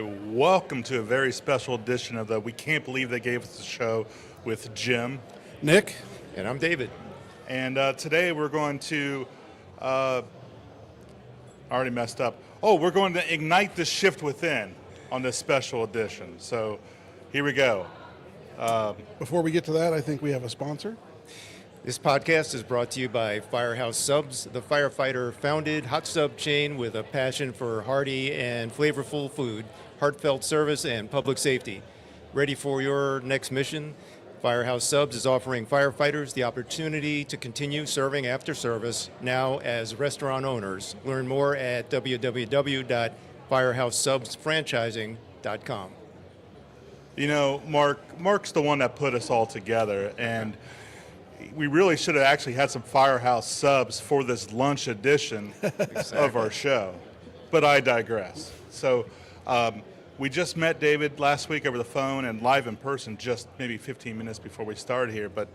right, welcome to a very special edition of the We Can't Believe They Gave Us a Show with Jim. Nick. And I'm David. And today we're going to, I already messed up. Oh, we're going to ignite the shift within on this special edition. So here we go. Before we get to that, I think we have a sponsor. This podcast is brought to you by Firehouse Subs, the firefighter-founded hot sub chain with a passion for hearty and flavorful food, heartfelt service, and public safety. Ready for your next mission? Firehouse Subs is offering firefighters the opportunity to continue serving after service now as restaurant owners. Learn more at www.firehousesubsfranchising.com. You know, Mark's the one that put us all together, and we really should have actually had some Firehouse Subs for this lunch edition of our show. But I digress. So we just met David last week over the phone and live in person just maybe 15 minutes before we started here. But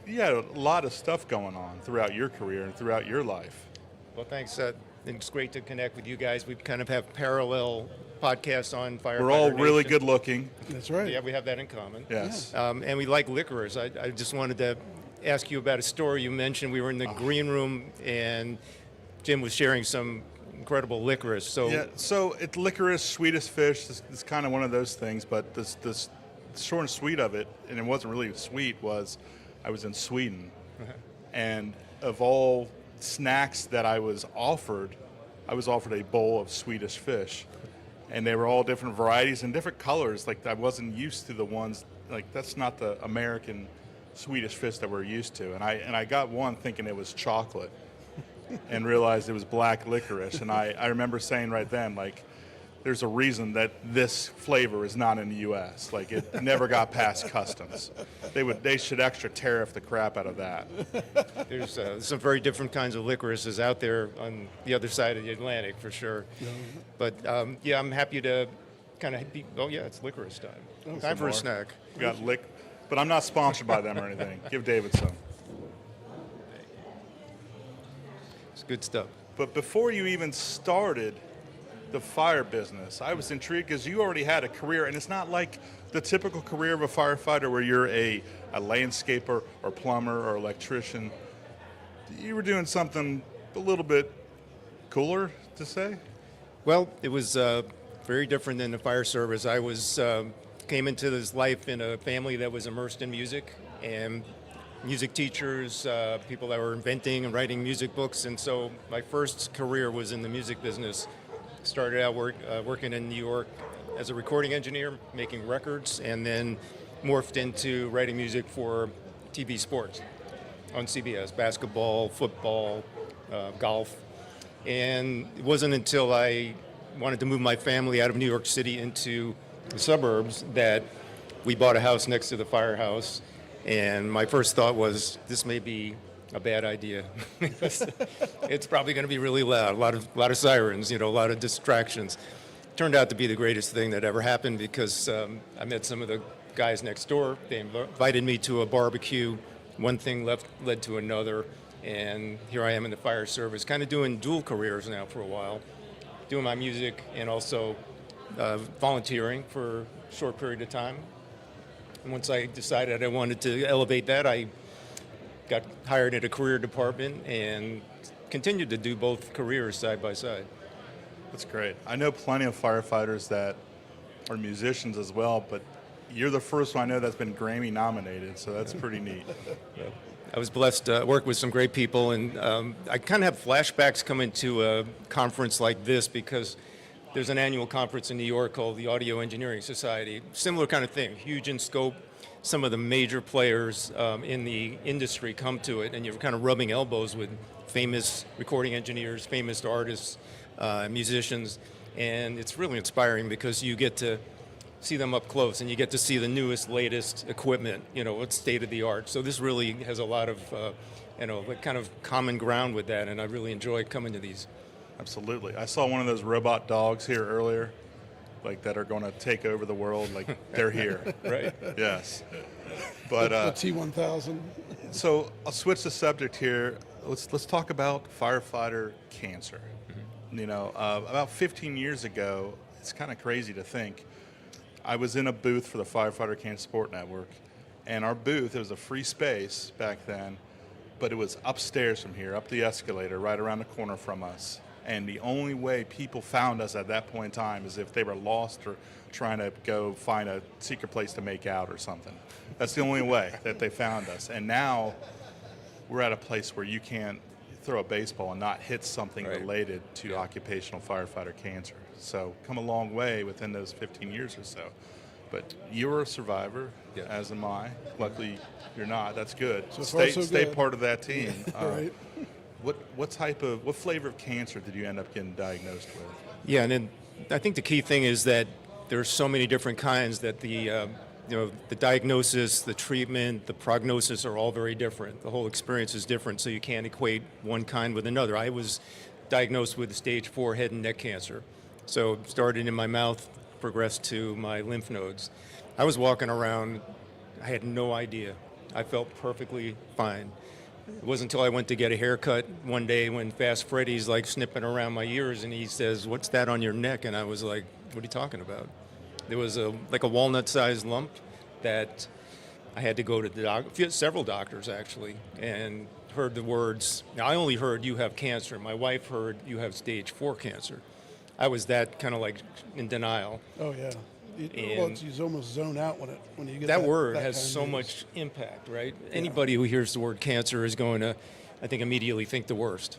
you had a lot of stuff going on throughout your career and throughout your life. Well, thanks. It's great to connect with you guys. We kind of have parallel podcasts on Firefighter We're all really Nation. good looking. That's right. Yeah, we have that in common. Yes. And we like licorice. I just wanted to ask you about a story you mentioned. We were in the green room, and Jim was sharing some incredible licorice. So it's licorice, Swedish fish. It's kind of one of those things, but this short and sweet of it, and it wasn't really sweet, was I was in Sweden, and of all snacks that I was offered a bowl of Swedish fish. And they were all different varieties and different colors. Like, I wasn't used to the ones, like, that's not the American Swedish fish that we're used to. And I got one thinking it was chocolate and realized it was black licorice. And I remember saying right then, like, there's a reason that this flavor is not in the U.S. Like, it never got past customs. They should extra tariff the crap out of that. There's some very different kinds of licorices out there on the other side of the Atlantic, for sure. But yeah, I'm happy to kind of be. Oh yeah, it's licorice time. Time for a snack. We got but I'm not sponsored by them or anything. Give David some. It's good stuff. But before you even started the fire business, I was intrigued because you already had a career, and it's not like the typical career of a firefighter where you're a landscaper or plumber or electrician. You were doing something a little bit cooler, to say? Well, it was very different than the fire service. I came into this life in a family that was immersed in music, and music teachers, people that were inventing and writing music books, and so my first career was in the music business. Started out working in New York as a recording engineer, making records, and then morphed into writing music for TV sports on CBS, basketball, football, golf. And it wasn't until I wanted to move my family out of New York City into the suburbs that we bought a house next to the firehouse. And my first thought was, this may be a bad idea. It's probably going to be really loud, a lot of sirens, a lot of distractions. Turned out to be the greatest thing that ever happened because I met some of the guys next door. They invited me to a barbecue. One thing led to another, and here I am in the fire service, kind of doing dual careers now for a while, doing my music and also volunteering for a short period of time. And once I decided I wanted to elevate that, I got hired at a career department and continued to do both careers side by side. That's great. I know plenty of firefighters that are musicians as well, but you're the first one I know that's been Grammy nominated, so that's pretty neat. I was blessed to work with some great people, and I kind of have flashbacks coming to a conference like this because there's an annual conference in New York called the Audio Engineering Society. Similar kind of thing, huge in scope. Some of the major players in the industry come to it, and you're kind of rubbing elbows with famous recording engineers, famous artists, musicians, and it's really inspiring because you get to see them up close and you get to see the newest, latest equipment, what's state of the art. So this really has a lot of, kind of common ground with that, and I really enjoy coming to these. Absolutely. I saw one of those robot dogs here earlier, like that are going to take over the world. Like, they're here. Right. Yes. But the T-1000. So I'll switch the subject here. Let's talk about firefighter cancer. Mm-hmm. About 15 years ago, it's kind of crazy to think. I was in a booth for the Firefighter Cancer Support Network, and our booth, it was a free space back then, but it was upstairs from here, up the escalator, right around the corner from us. And the only way people found us at that point in time is if they were lost or trying to go find a secret place to make out or something. That's the only way that they found us. And now we're at a place where you can't throw a baseball and not hit something related to occupational firefighter cancer. So come a long way within those 15 years or so. But you're a survivor, as am I. Luckily, you're not. That's good. So far, so Stay good. part of that team. Right. What flavor of cancer did you end up getting diagnosed with? Yeah, and then I think the key thing is that there's so many different kinds that the diagnosis, the treatment, the prognosis are all very different. The whole experience is different, so you can't equate one kind with another. I was diagnosed with stage 4 head and neck cancer. So it started in my mouth, progressed to my lymph nodes. I was walking around, I had no idea. I felt perfectly fine. It wasn't until I went to get a haircut one day when Fast Freddy's like snipping around my ears and he says, "What's that on your neck?" And I was like, "What are you talking about?" There was a walnut-sized lump that I had to go to several doctors actually, and heard the words. Now, I only heard "you have cancer." My wife heard "you have stage 4 cancer." I was that kind of like in denial. Oh yeah. You almost zone out when you get that word that has kind of so news. much impact, right? Anybody who hears the word cancer is going to, I think, immediately think the worst.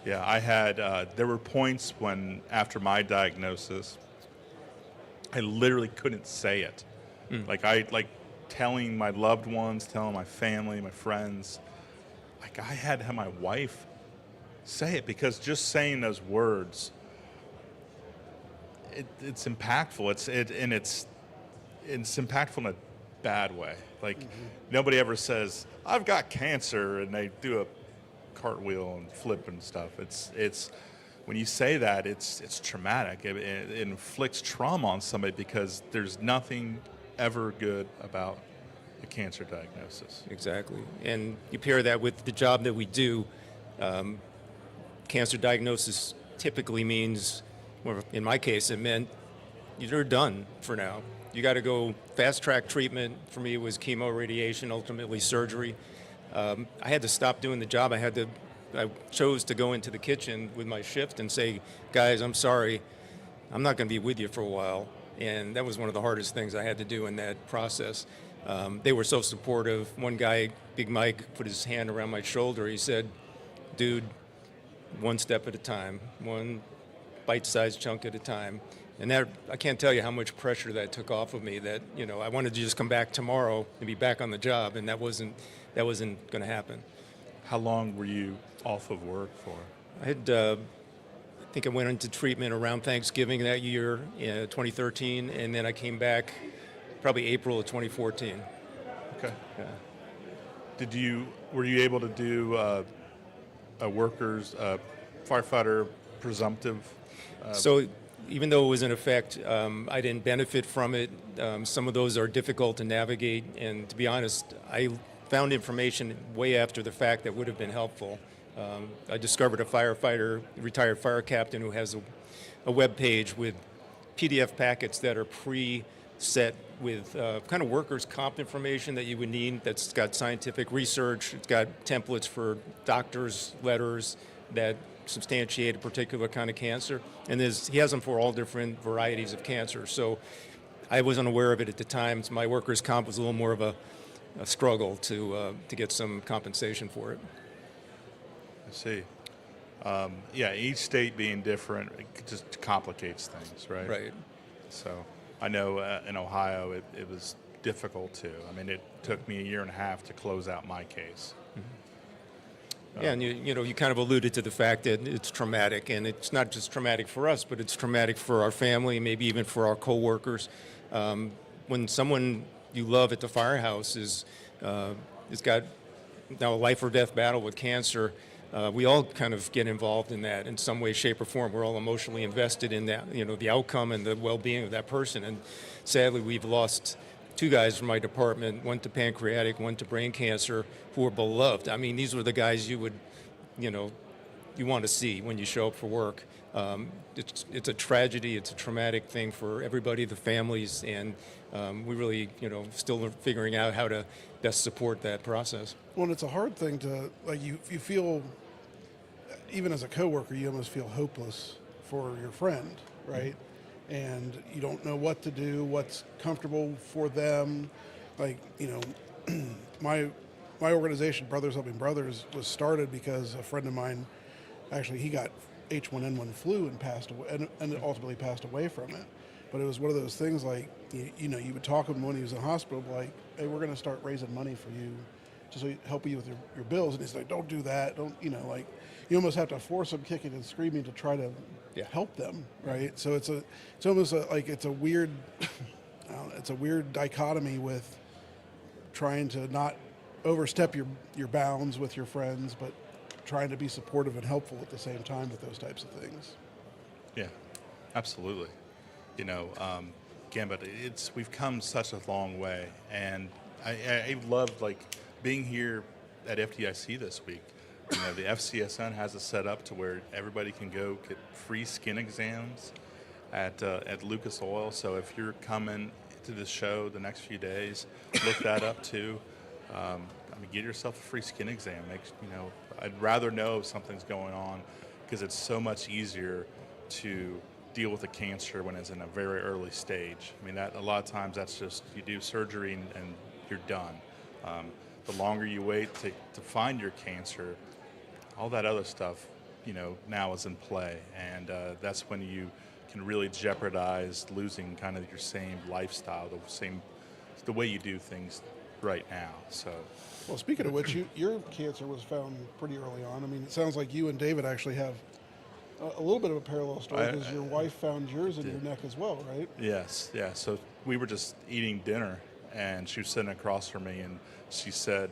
Yeah. I had. There were points when, after my diagnosis, I literally couldn't say it. Like telling my loved ones, telling my family, my friends. Like I had to have my wife say it, because just saying those words, it's impactful. It's impactful in a bad way. Like nobody ever says, "I've got cancer," and they do a cartwheel and flip and stuff. It's when you say that, it's traumatic. It inflicts trauma on somebody, because there's nothing ever good about a cancer diagnosis. Exactly. And you pair that with the job that we do. Cancer diagnosis typically means, or in my case, it meant you're done for now. You got to go fast-track treatment. For me, it was chemo, radiation, ultimately surgery. I had to stop doing the job. I chose to go into the kitchen with my shift and say, "Guys, I'm sorry, I'm not going to be with you for a while." And that was one of the hardest things I had to do in that process. They were so supportive. One guy, Big Mike, put his hand around my shoulder. He said, "Dude, one step at a time, one bite-sized chunk at a time." And that, I can't tell you how much pressure that took off of me, that, I wanted to just come back tomorrow and be back on the job, and that wasn't going to happen. How long were you off of work for? I had, I think I went into treatment around Thanksgiving that year, in 2013, and then I came back probably April of 2014. Okay. Yeah. Were you able to do a workers, firefighter presumptive? So even though it was in effect, I didn't benefit from it. Some of those are difficult to navigate, and to be honest, I found information way after the fact that would have been helpful. I discovered a firefighter, retired fire captain, who has a web page with PDF packets that are pre-set with kind of workers' comp information that you would need. That's got scientific research. It's got templates for doctors' letters that substantiate a particular kind of cancer. And he has them for all different varieties of cancer. So I wasn't aware of it at the time. So my workers' comp was a little more of a struggle to get some compensation for it. I see. Each state being different, it just complicates things, right? Right. So I know in Ohio it was difficult too. I mean, it took me a year and a half to close out my case. Yeah, and you kind of alluded to the fact that it's traumatic, and it's not just traumatic for us, but it's traumatic for our family, maybe even for our coworkers. When someone you love at the firehouse is got now a life or death battle with cancer, we all kind of get involved in that in some way, shape, or form. We're all emotionally invested in that, the outcome and the well-being of that person. And sadly, we've lost 2 guys from my department, one to pancreatic, one to brain cancer, who were beloved. I mean, these were the guys you would, you want to see when you show up for work. It's a tragedy. It's a traumatic thing for everybody, the families, and we really, still are figuring out how to best support that process. Well, it's a hard thing to, like, you feel, even as a coworker, you almost feel hopeless for your friend, right? And you don't know what to do, what's comfortable for them. Like, my organization, Brothers Helping Brothers, was started because a friend of mine, actually, he got H1N1 flu and passed away, and ultimately passed away from it. But it was one of those things, like, you would talk to him when he was in hospital, like, hey, we're going to start raising money for you just to help you with your bills. And he's like, don't do that. Don't, like, you almost have to force them kicking and screaming to try to help them, right? So it's almost like it's a weird, it's a weird dichotomy with trying to not overstep your bounds with your friends, but trying to be supportive and helpful at the same time with those types of things. Yeah, absolutely. Again, but we've come such a long way, and I loved, like, being here at FDIC this week. The FCSN has it set up to where everybody can go get free skin exams at Lucas Oil. So if you're coming to the show the next few days, look that up too. Get yourself a free skin exam. I'd rather know if something's going on, because it's so much easier to deal with a cancer when it's in a very early stage. That a lot of times that's just, you do surgery and you're done. The longer you wait to find your cancer, all that other stuff, now is in play, and that's when you can really jeopardize losing kind of your same lifestyle, the way you do things right now. So, well, speaking of which, your cancer was found pretty early on. It sounds like you and David actually have a little bit of a parallel story, because your wife found yours in your neck as well, right? Yes, yeah. So we were just eating dinner, and she was sitting across from me, and she said,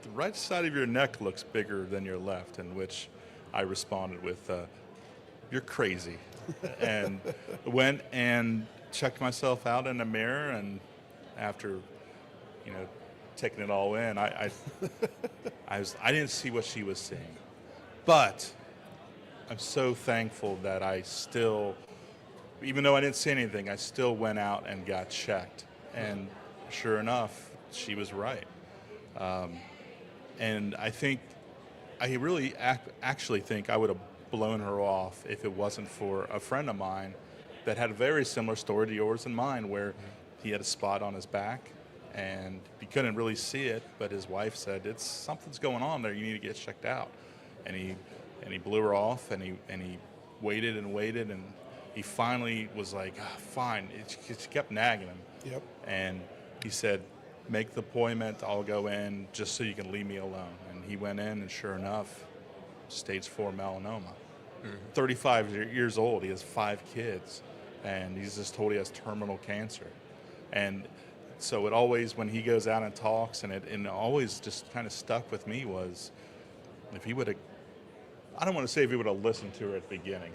the right side of your neck looks bigger than your left, in which I responded with, you're crazy. And went and checked myself out in the mirror, and after, taking it all in, I didn't see what she was seeing. But I'm so thankful that I still, even though I didn't see anything, I still went out and got checked. And sure enough, she was right. And I really actually think I would have blown her off if it wasn't for a friend of mine that had a very similar story to yours and mine, where he had a spot on his back and he couldn't really see it, but his wife said, something's going on there, you need to get checked out. And he blew her off, and he waited and waited, and he finally was like, fine. She kept nagging him. Yep. And he said, make the appointment, I'll go in just so you can leave me alone. And he went in, and sure enough, stage 4 melanoma. 35 years old, he has 5 kids, and he's just told he has terminal cancer. And so it always, when he goes out and talks, and it always just kind of stuck with me, was if he would have, I don't want to say if he would have listened to her at the beginning,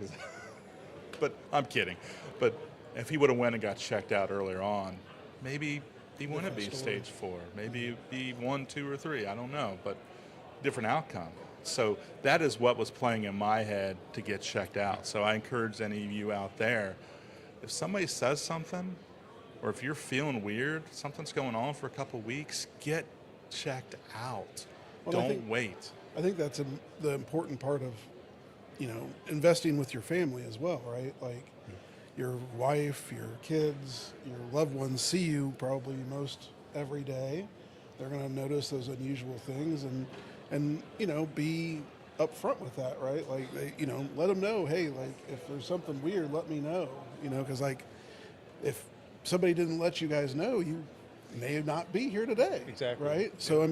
but I'm kidding. But if he would have went and got checked out earlier on, maybe he wouldn't be stage 4. Maybe it'd be 1, 2, or 3. I don't know, but different outcome. So that is what was playing in my head to get checked out. So I encourage any of you out there, if somebody says something, or if you're feeling weird, something's going on for a couple of weeks, get checked out. Well, don't wait. I think that's the important part of, investing with your family as well, right? Like, your wife, your kids, your loved ones see you probably most every day. They're going to notice those unusual things and be upfront with that, right? Like, let them know, hey, like, if there's something weird, let me know, because, like, if somebody didn't let you guys know, you may not be here today. Exactly. Right? So,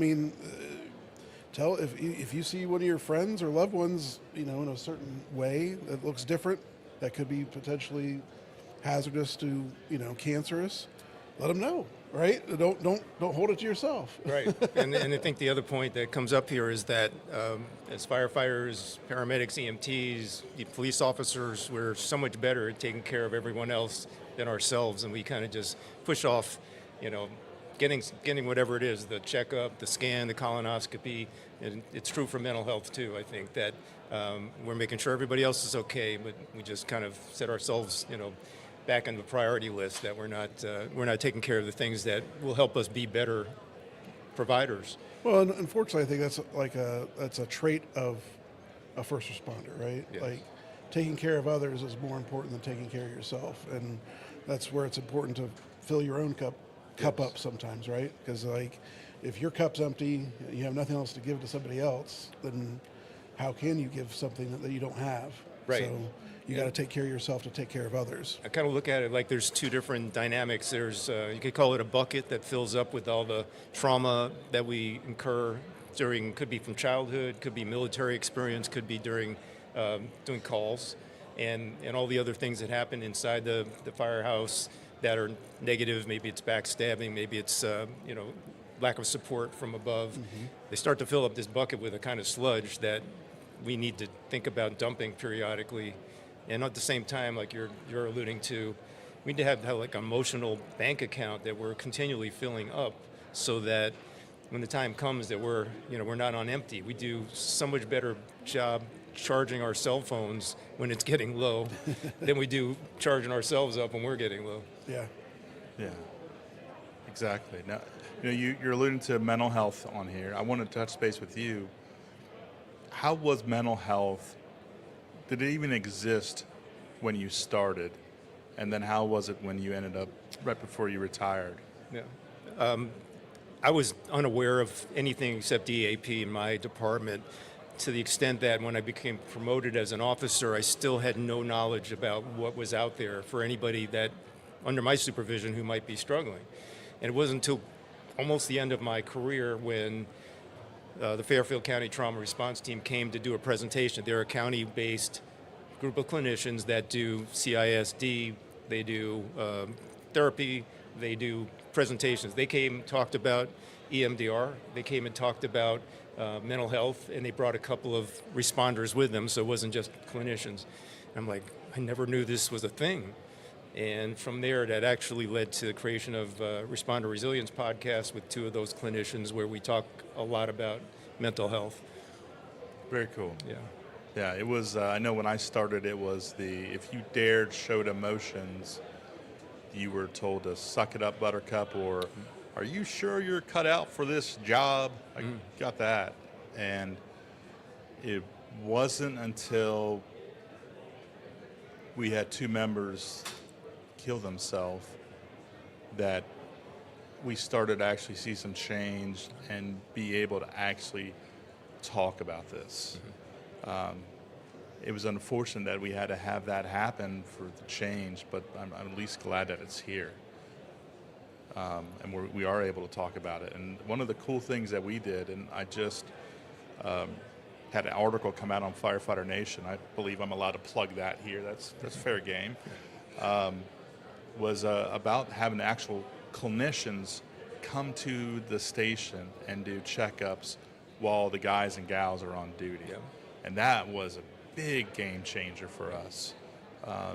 tell if you see one of your friends or loved ones, in a certain way that looks different, that could be potentially hazardous to, cancerous, let them know, right? Don't hold it to yourself. Right. And I think the other point that comes up here is that as firefighters, paramedics, EMTs, police officers, we're so much better at taking care of everyone else than ourselves, and we kind of just push off, getting whatever it is, the checkup, the scan, the colonoscopy, and it's true for mental health too. I think that we're making sure everybody else is okay, but we just kind of set ourselves, back on the priority list, that we're not taking care of the things that will help us be better providers. Well, and unfortunately, I think that's a trait of a first responder, right? Yes. Like taking care of others is more important than taking care of yourself, and that's where it's important to fill your own cup Yes. up sometimes, right? Because like if your cup's empty, you have nothing else to give to somebody else, then how can you give something that you don't have? Right. So you got to take care of yourself to take care of others. I kind of look at it like there's two different dynamics. There's, you could call it a bucket that fills up with all the trauma that we incur during, could be from childhood, could be military experience, could be during doing calls, and all the other things that happen inside the firehouse that are negative. Maybe it's backstabbing, maybe it's, lack of support from above. Mm-hmm. They start to fill up this bucket with a kind of sludge that we need to think about dumping periodically. And at the same time, like you're alluding to, we need to have like an emotional bank account that we're continually filling up, so that when the time comes that we're not on empty. We do so much better job charging our cell phones when it's getting low than we do charging ourselves up when we're getting low. Yeah. Yeah, exactly. Now, you're alluding to mental health on here. I want to touch base with you. How was mental health? Did it even exist when you started? And then how was it when you ended up right before you retired? Yeah. I was unaware of anything except EAP in my department, to the extent that when I became promoted as an officer, I still had no knowledge about what was out there for anybody that, under my supervision, who might be struggling. And it wasn't until almost the end of my career when the Fairfield County Trauma Response Team came to do a presentation. They're a county-based group of clinicians that do CISD, they do therapy, they do presentations. They came, talked about EMDR, they came and talked about mental health, and they brought a couple of responders with them, so it wasn't just clinicians. I'm like, I never knew this was a thing. And from there, that actually led to the creation of Responder Resilience podcast with two of those clinicians, where we talk a lot about mental health. Very cool. Yeah. Yeah, it was, I know when I started, it was if you dared showed emotions, you were told to suck it up, buttercup, or are you sure you're cut out for this job? I got that. And it wasn't until we had two members kill themselves that we started to actually see some change and be able to actually talk about this. It was unfortunate that we had to have that happen for the change, but I'm at least glad that it's here. And we are able to talk about it. And one of the cool things that we did, and I just had an article come out on Firefighter Nation, I believe I'm allowed to plug that here, that's fair game, was about having actual clinicians come to the station and do checkups while the guys and gals are on duty. Yeah. And that was a big game changer for us.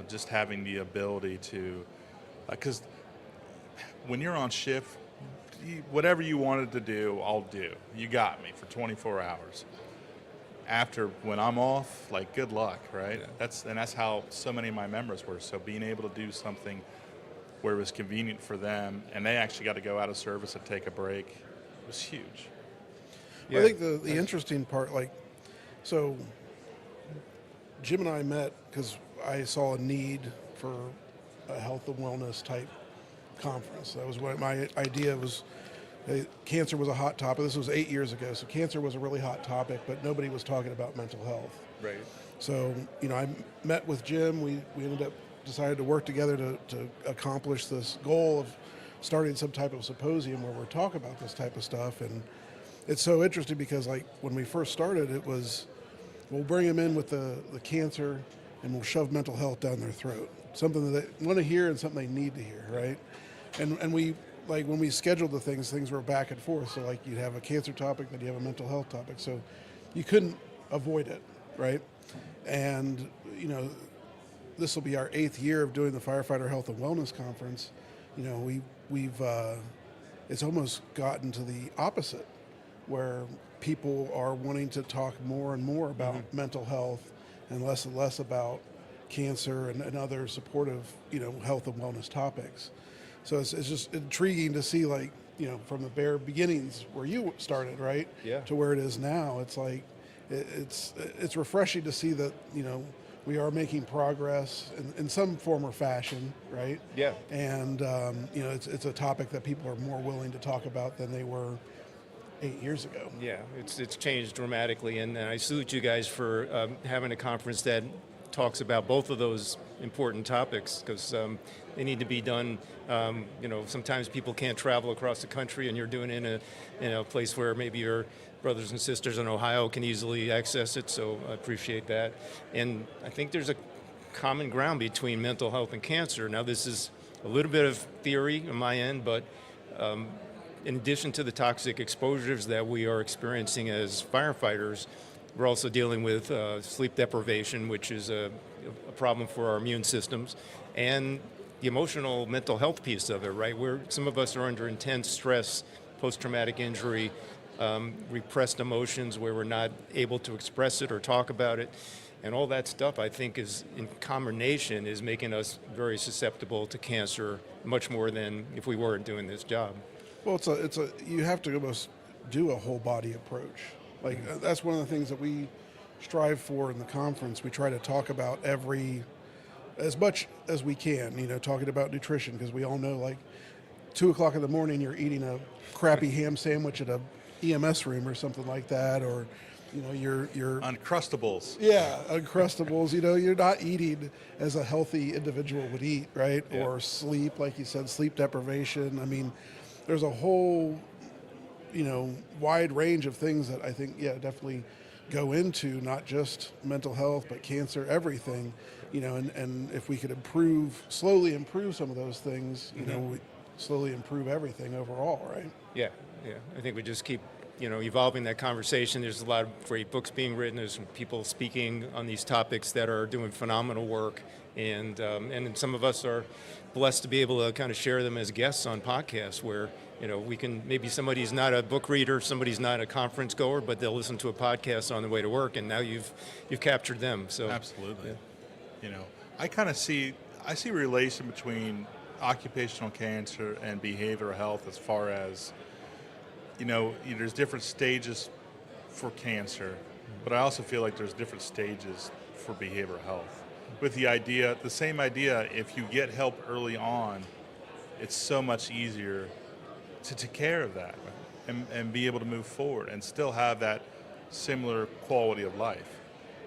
Just having the ability to, because when you're on shift, whatever you wanted to do, I'll do. You got me for 24 hours. After, when I'm off, like, good luck, right? Yeah. That's how so many of my members were. So being able to do something where it was convenient for them, and they actually got to go out of service and take a break, was huge. Yeah. I think the interesting part, so Jim and I met because I saw a need for a health and wellness type conference. That was what my idea was. Cancer was a hot topic. This was 8 years ago, so cancer was a really hot topic, but nobody was talking about mental health. Right. So, I met with Jim. We ended up decided to work together to accomplish this goal of starting some type of symposium where we're talking about this type of stuff. And it's so interesting because, when we first started, it was, we'll bring them in with the cancer and we'll shove mental health down their throat. Something that they want to hear and something they need to hear, right? And we, when we scheduled the things were back and forth. So, you'd have a cancer topic, then you have a mental health topic. So you couldn't avoid it, right? And, this will be our 8th year of doing the Firefighter Health and Wellness Conference. We've it's almost gotten to the opposite, where people are wanting to talk more and more about mental health and less about cancer and other supportive, health and wellness topics. So it's just intriguing to see, like, from the bare beginnings where you started, right? Yeah. To where it is now. It's like, it's refreshing to see that, we are making progress in some form or fashion, right? Yeah. And, it's a topic that people are more willing to talk about than they were 8 years ago. Yeah, it's changed dramatically, and I salute you guys for having a conference that talks about both of those important topics, because they need to be done. Sometimes people can't travel across the country, and you're doing it in a place where maybe your brothers and sisters in Ohio can easily access it. So I appreciate that, and I think there's a common ground between mental health and cancer. Now, this is a little bit of theory on my end, but in addition to the toxic exposures that we are experiencing as firefighters, we're also dealing with sleep deprivation, which is a problem for our immune systems, and the emotional mental health piece of it, right? Where some of us are under intense stress, post-traumatic injury, repressed emotions where we're not able to express it or talk about it. And all that stuff, I think, is in combination is making us very susceptible to cancer, much more than if we weren't doing this job. Well, you have to almost do a whole body approach. Like, that's one of the things that we strive for in the conference. We try to talk about as much as we can, talking about nutrition, because we all know, like, 2 o'clock in the morning, you're eating a crappy ham sandwich at a EMS room or something like that, or, you're Uncrustables. Yeah, Uncrustables. You're not eating as a healthy individual would eat, right? Yeah. Or sleep, like you said, sleep deprivation. I mean, there's a whole, wide range of things that I think, definitely go into not just mental health, but cancer, everything, and if we could slowly improve some of those things, we slowly improve everything overall, right? Yeah. I think we just keep, evolving that conversation. There's a lot of great books being written. There's people speaking on these topics that are doing phenomenal work, and some of us are blessed to be able to kind of share them as guests on podcasts where, we can, maybe somebody's not a book reader, somebody's not a conference goer, but they'll listen to a podcast on the way to work, and now you've captured them. So Absolutely. Yeah. I see a relation between occupational cancer and behavioral health as far as, there's different stages for cancer, but I also feel like there's different stages for behavioral health. With the same idea, if you get help early on, it's so much easier to take care of that and be able to move forward and still have that similar quality of life.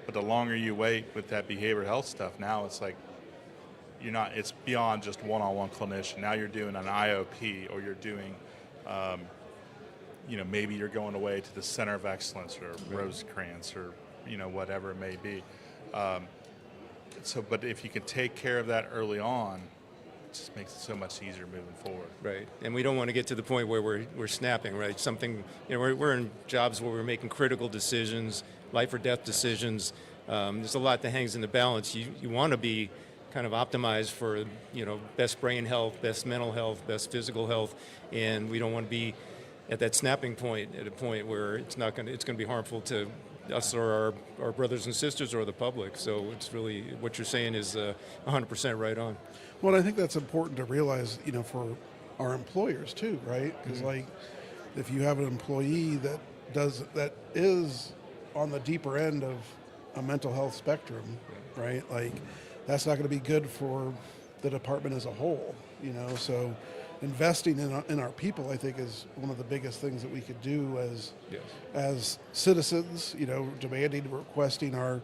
But the longer you wait with that behavioral health stuff, now it's like it's beyond just one-on-one clinician. Now you're doing an IOP, or you're doing, maybe you're going away to the Center of Excellence or Rosecrans or, whatever it may be. But if you can take care of that early on, it just makes it so much easier moving forward. Right, and we don't want to get to the point where we're snapping, right? Something, we're in jobs where we're making critical decisions, life or death decisions. There's a lot that hangs in the balance. You want to be kind of optimized for, best brain health, best mental health, best physical health, and we don't want to be at that snapping point, at a point where it's going to be harmful to us or our brothers and sisters or the public. So it's really, what you're saying is 100% right on. Well, I think that's important to realize, for our employers too, right? Because like, if you have an employee that is on the deeper end of a mental health spectrum, right? Like, that's not going to be good for the department as a whole, So investing in our people, I think, is one of the biggest things that we could do as citizens, demanding, requesting our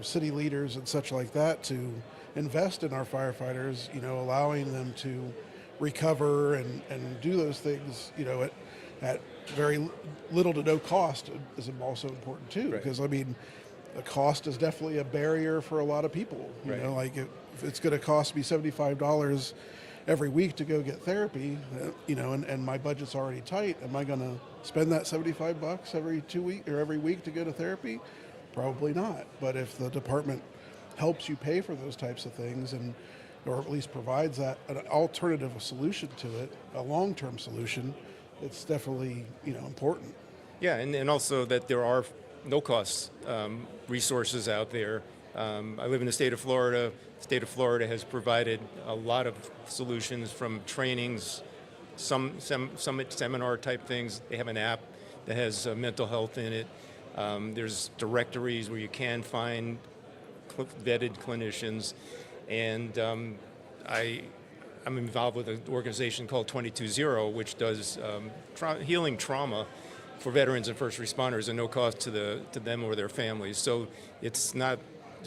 city leaders and such like that to invest in our firefighters, allowing them to recover and do those things, at very little to no cost is also important too. Right. Because, I mean, the cost is definitely a barrier for a lot of people. Right. Like if it's going to cost me $75 every week to go get therapy, and my budget's already tight, am I going to spend that $75 every 2 weeks or every week to go to therapy? Probably not. But if the department helps you pay for those types of things and or at least provides that an alternative solution to it, a long-term solution, it's definitely important. Yeah, and also that there are no-cost resources out there. I live in the state of Florida. The state of Florida has provided a lot of solutions from trainings, some seminar type things. They have an app that has mental health in it. There's directories where you can find vetted clinicians, and I'm involved with an organization called 220, which does healing trauma for veterans and first responders at no cost to them or their families. So it's not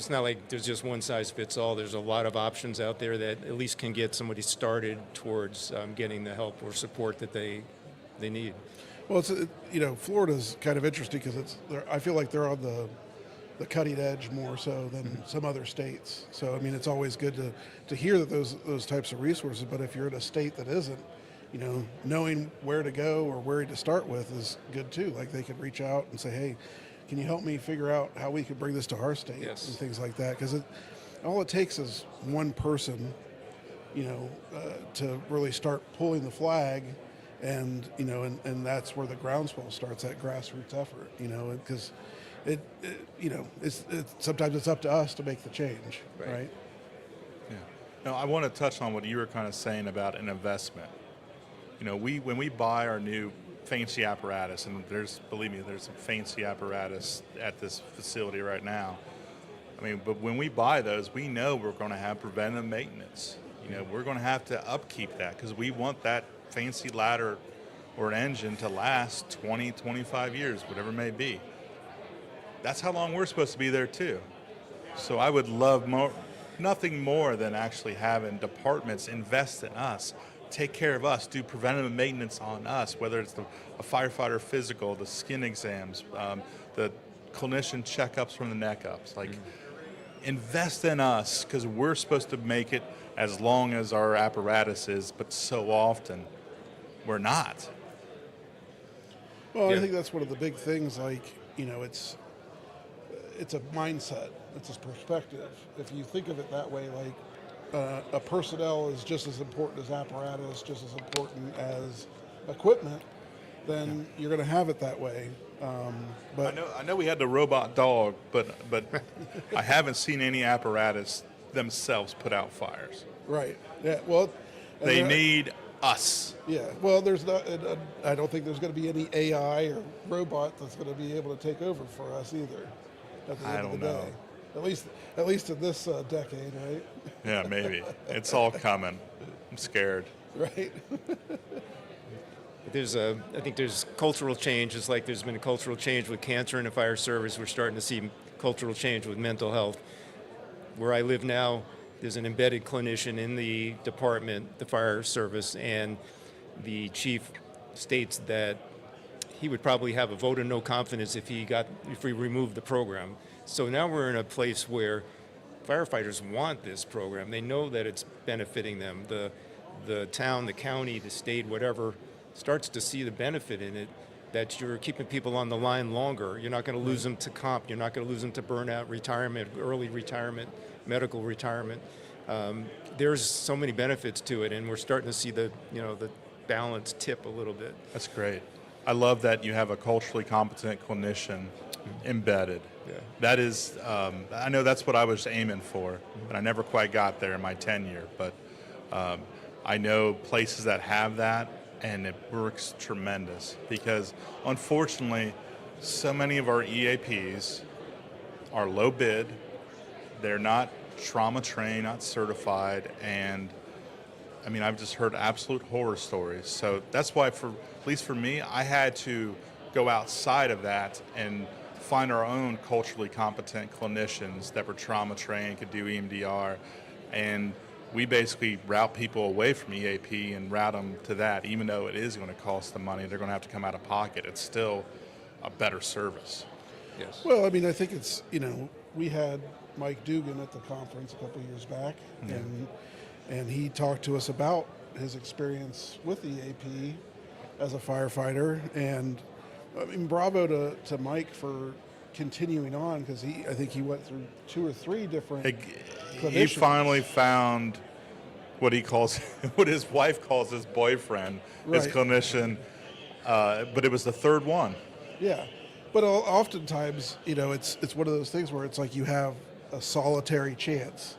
like there's just one size fits all. There's a lot of options out there that at least can get somebody started towards getting the help or support that they need. Well, it's Florida's kind of interesting because I feel like they're on the cutting edge more so than some other states. So I mean, it's always good to hear that those types of resources. But if you're in a state that isn't, knowing where to go or where to start with is good too. Like they could reach out and say, hey, can you help me figure out how we could bring this to our state? Yes. And things like that. Because all it takes is one person, to really start pulling the flag, and and that's where the groundswell starts, that grassroots effort. Because it's sometimes it's up to us to make the change, right? Yeah. Now I want to touch on what you were kind of saying about an investment. When we buy our new fancy apparatus, and believe me, there's some fancy apparatus at this facility right now. I mean, but when we buy those, we know we're going to have preventive maintenance. We're going to have to upkeep that because we want that fancy ladder or an engine to last 20, 25 years, whatever it may be. That's how long we're supposed to be there too. So I would love nothing more than actually having departments invest in us, take care of us, do preventative maintenance on us, whether it's a firefighter physical, the skin exams, the clinician checkups from the neck ups. Like, invest in us because we're supposed to make it as long as our apparatus is, but so often we're not. Well, I think that's one of the big things. Like, it's a mindset. It's a perspective. If you think of it that way, like a personnel is just as important as apparatus, just as important as equipment, then you're going to have it that way. But I know we had the robot dog, but I haven't seen any apparatus themselves put out fires. Right. Yeah. Well, They need us. Yeah. Well, there's not. I don't think there's going to be any AI or robot that's going to be able to take over for us either. At the end of the day. At least in this decade, right? Yeah, maybe. It's all coming. I'm scared. Right. I think there's cultural change, just like there's been a cultural change with cancer in the fire service. We're starting to see cultural change with mental health. Where I live now, there's an embedded clinician in the department, the fire service, and the chief states that he would probably have a vote of no confidence if we removed the program. So now we're in a place where firefighters want this program. They know that it's benefiting them. The town, the county, the state, whatever, starts to see the benefit in it, that you're keeping people on the line longer. You're not going to lose them to comp. You're not going to lose them to burnout, retirement, early retirement, medical retirement. There's so many benefits to it, and we're starting to see the balance tip a little bit. That's great. I love that you have a culturally competent clinician embedded. Yeah. That is, I know that's what I was aiming for, and I never quite got there in my tenure, but I know places that have that, and it works tremendous because unfortunately, so many of our EAPs are low bid, they're not trauma trained, not certified, and I mean, I've just heard absolute horror stories. So that's why, at least for me, I had to go outside of that and find our own culturally competent clinicians that were trauma trained, could do EMDR, and we basically route people away from EAP and route them to that. Even though it is going to cost them money, they're going to have to come out of pocket. It's still a better service. Yes. Well, I mean, I think it's, we had Mike Dugan at the conference a couple of years back, and he talked to us about his experience with EAP as a firefighter, and I mean, bravo to Mike for continuing on, because I think he went through 2 or 3 different He clinicians. finally found what he calls, what his wife calls his boyfriend, his Right. clinician, but it was the third one. Yeah, but oftentimes, it's one of those things where it's like you have a solitary chance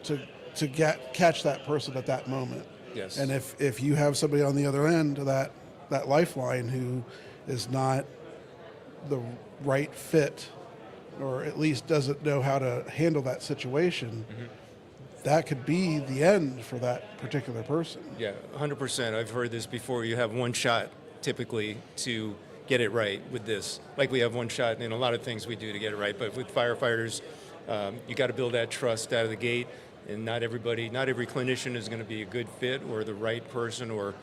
to catch that person at that moment. Yes. And if you have somebody on the other end of that lifeline who is not the right fit, or at least doesn't know how to handle that situation, that could be the end for that particular person. Yeah, 100%. I've heard this before. You have one shot typically to get it right with this. Like we have one shot in a lot of things we do to get it right, but with firefighters, you got to build that trust out of the gate, and not every clinician is going to be a good fit or the right person, or,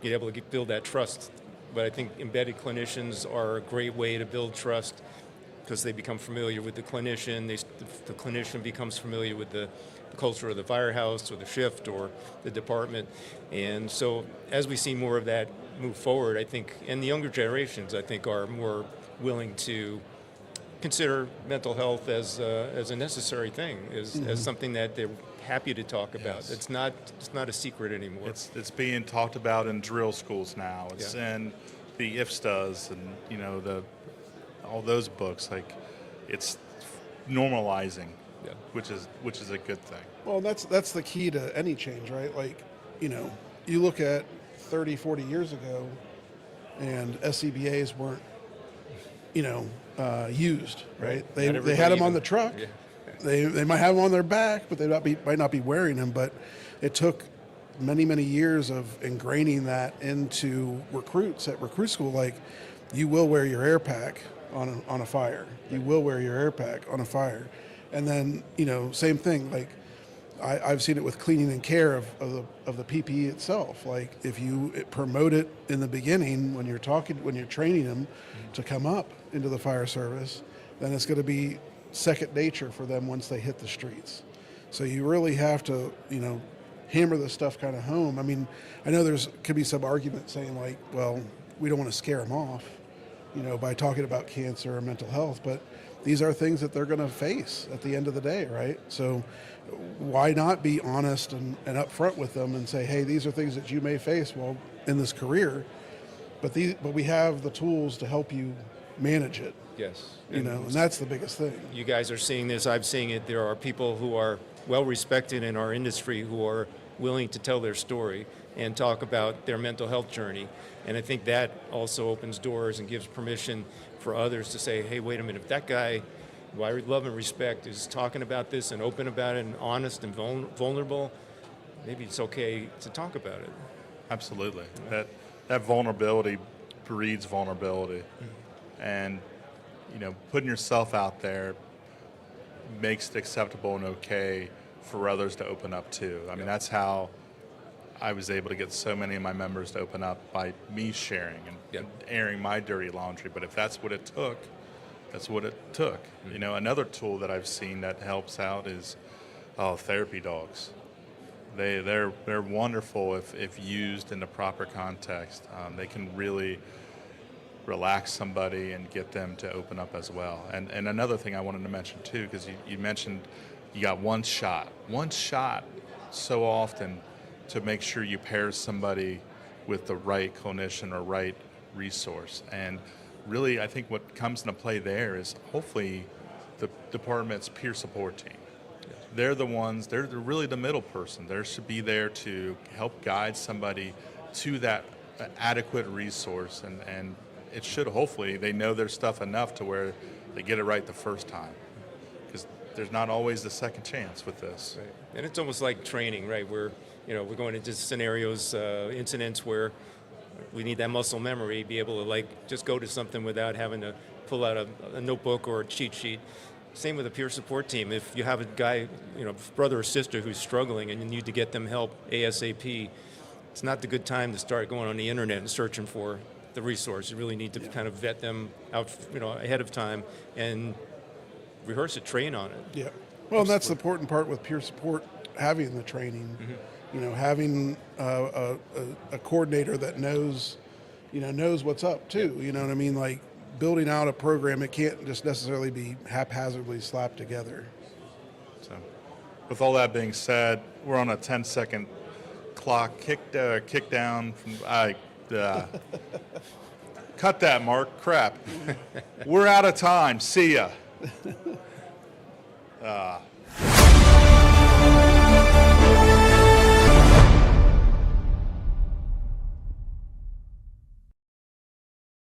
be able to build that trust. But I think embedded clinicians are a great way to build trust because they become familiar with the clinician. The clinician becomes familiar with the culture of the firehouse or the shift or the department. And so as we see more of that move forward, I think, and the younger generations, I think, are more willing to consider mental health as a necessary thing, as something that they're happy to talk about. Yes. It's not a secret anymore. It's being talked about in drill schools now. It's in the IFSTAs and all those books. Like, it's normalizing, which is a good thing. Well, that's the key to any change, right? Like, you look at 30, 40 years ago, and SCBAs weren't, used, right? They had them on the truck. Yeah. They might have them on their back, but they might not be wearing them. But it took many, many years of ingraining that into recruits at recruit school. Like, you will wear your air pack on a fire. You will wear your air pack on a fire. And then, same thing. Like, I've seen it with cleaning and care of the PPE itself. Like, if you promote it in the beginning when you're training them to come up into the fire service, then it's going to be second nature for them once they hit the streets. So you really have to, hammer this stuff kind of home. I mean, I know could be some argument saying like, well, we don't want to scare them off, by talking about cancer or mental health, but these are things that they're going to face at the end of the day, right? So why not be honest and upfront with them and say, hey, these are things that you may face while in this career, but we have the tools to help you manage it. Yes. And that's the biggest thing. You guys are seeing this. I'm seeing it. There are people who are well respected in our industry who are willing to tell their story and talk about their mental health journey. And I think that also opens doors and gives permission for others to say, hey, wait a minute, if that guy, who I love and respect, is talking about this and open about it and honest and vulnerable, maybe it's okay to talk about it. Absolutely. That vulnerability breeds vulnerability. And, putting yourself out there makes it acceptable and okay for others to open up too. I mean, that's how I was able to get so many of my members to open up, by me sharing and airing my dirty laundry. But if that's what it took, that's what it took. Another tool that I've seen that helps out is therapy dogs. They're wonderful if used in the proper context. They can really relax somebody and get them to open up as well. And another thing I wanted to mention too, because you mentioned you got one shot so often to make sure you pair somebody with the right clinician or right resource. And really, I think what comes into play there is hopefully the department's peer support team. They're the ones, they're really the middle person. They should be there to help guide somebody to that adequate resource, and it should, hopefully, they know their stuff enough to where they get it right the first time. Because there's not always the second chance with this. Right. And it's almost like training, right? We're going into scenarios, incidents where we need that muscle memory, be able to just go to something without having to pull out a notebook or a cheat sheet. Same with a peer support team. If you have a guy, brother or sister who's struggling and you need to get them help ASAP, it's not the good time to start going on the internet and searching for the resource. You really need to kind of vet them out, ahead of time and rehearse it, train on it. Yeah. Well, and that's the important part with peer support, having the training, having a coordinator that knows what's up too. You know what I mean? Like, building out a program, it can't just necessarily be haphazardly slapped together. So, with all that being said, we're on a 10-second clock. Kick down. Cut that, Mark. Crap. We're out of time. See ya.